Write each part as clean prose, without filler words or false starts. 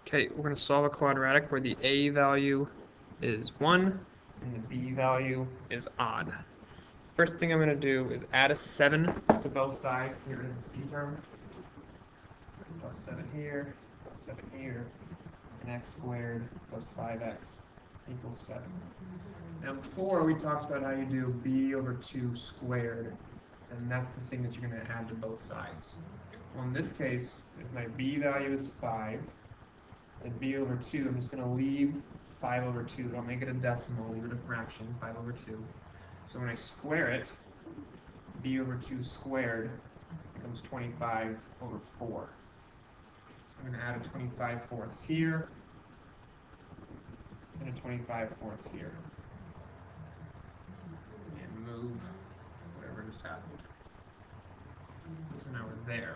Okay, we're going to solve a quadratic where the a value is 1 and the b value is odd. First thing I'm going to do is add a 7 to both sides to get rid of the c term. Plus 7 here, plus 7 here, and x squared plus 5x equals 7. Now before we talked about how you do b over 2 squared, and that's the thing that you're going to add to both sides. Well, in this case, if my b value is 5, and b over 2, I'm just going to leave 5 over 2. Don't make it a decimal, leave it a fraction, 5 over 2. So when I square it, b over 2 squared becomes 25 over 4. So I'm going to add a 25 fourths here, and a 25 fourths here. And move whatever just happened. So now we're there.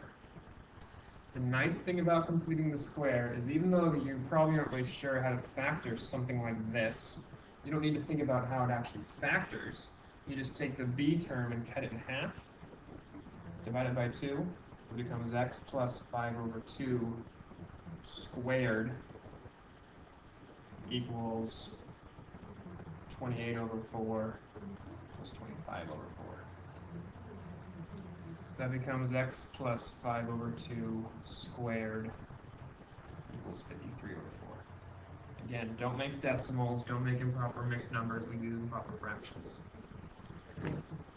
The nice thing about completing the square is even though you probably aren't really sure how to factor something like this, you don't need to think about how it actually factors. You just take the b term and cut it in half, divide it by 2, it becomes x plus 5 over 2 squared equals 28 over 4 plus 25 over 4. So that becomes x plus 5 over 2 squared equals 53 over 4. Again, don't make decimals, don't make improper mixed numbers, leave these in proper fractions. So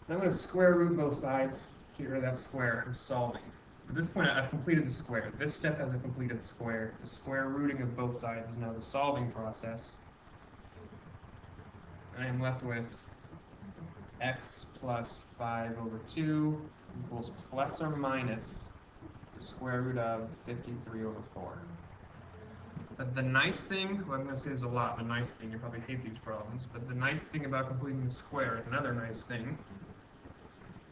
I'm going to square root both sides, get rid of that square, I'm solving. At this point, I've completed the square. This step hasn't completed the square. The square rooting of both sides is now the solving process. And I'm left with x plus 5 over 2 equals plus or minus the square root of 53 over 4. But the nice thing, well, I'm going to say there's a lot, the nice thing, you probably hate these problems, but the nice thing about completing the square, another nice thing,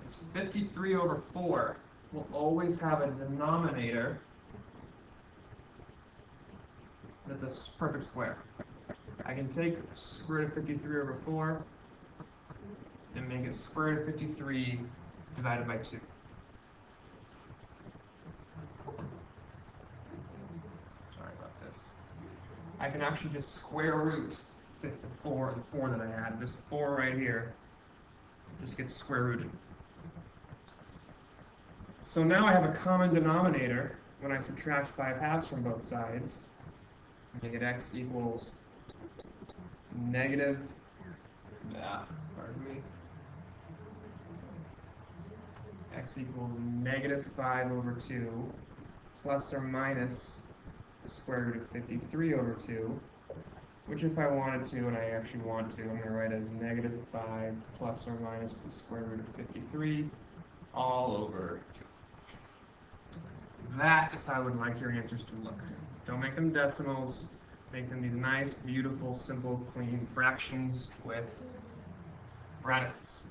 is 53 over 4 will always have a denominator that's a perfect square. I can take square root of 53 over 4 and make it square root of 53 divided by 2. Sorry about this. I can actually just square root the 4 that I had. This 4 right here just gets square rooted. So now I have a common denominator when I subtract 5 halves from both sides. I get x equals negative, pardon me, x equals negative 5 over 2 plus or minus the square root of 53 over 2, which if I wanted to, and I actually want to, I'm going to write as negative 5 plus or minus the square root of 53 all over 2. That is how I would like your answers to look. Don't make them decimals. Make them these nice, beautiful, simple, clean fractions with radicals.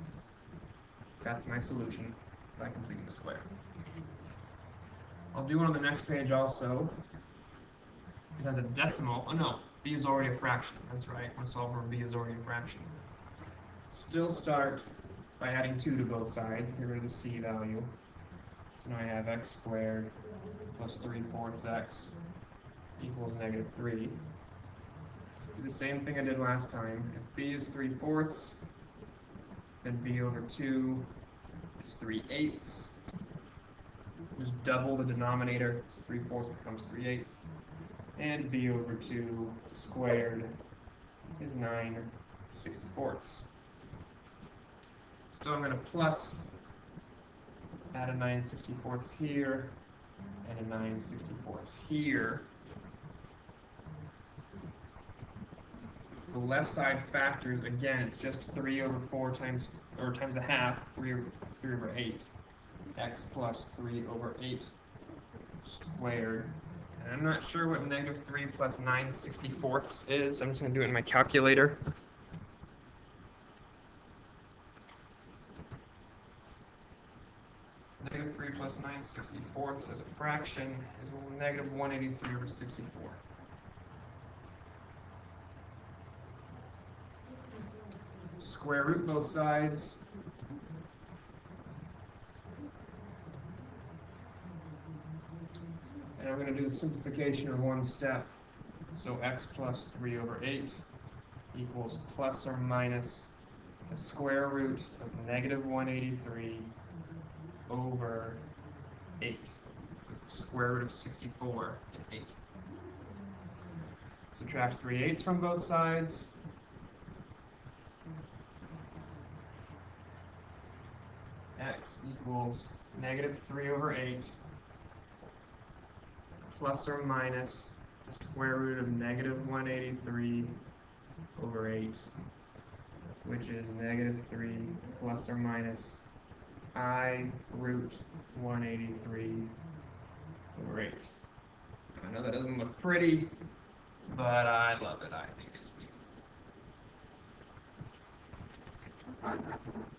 That's my solution by completing the square. I'll do one on the next page also. It has a decimal. Oh no, b is already a fraction. That's right. We're solving where b is already a fraction. Still start by adding 2 to both sides. Get rid of the c value. So now I have x squared plus 3/4 x equals negative 3. Do the same thing I did last time. If b is 3/4, then b over 2 is 3/8. Just double the denominator, so 3/4 becomes 3/8. And b over 2 squared is 9/64. So I'm going to plus, add a 9/64 here, and a 9/64 here. The left side factors, again, it's just 3 over 4 times a half, 3 over 8. X plus 3 over 8 squared. And I'm not sure what negative 3 plus 9/64 is. I'm just going to do it in my calculator. Negative 3 plus 9/64 as a fraction is negative 183 over 64. Square root both sides. And I'm going to do the simplification in one step. So x plus 3 over 8 equals plus or minus the square root of negative 183 over 8. Square root of 64 is 8. Subtract 3/8 from both sides. X equals negative 3 over 8 plus or minus the square root of negative 183 over 8, which is negative 3 plus or minus I root 183 over 8. I know that doesn't look pretty, but I love it. I think it's beautiful.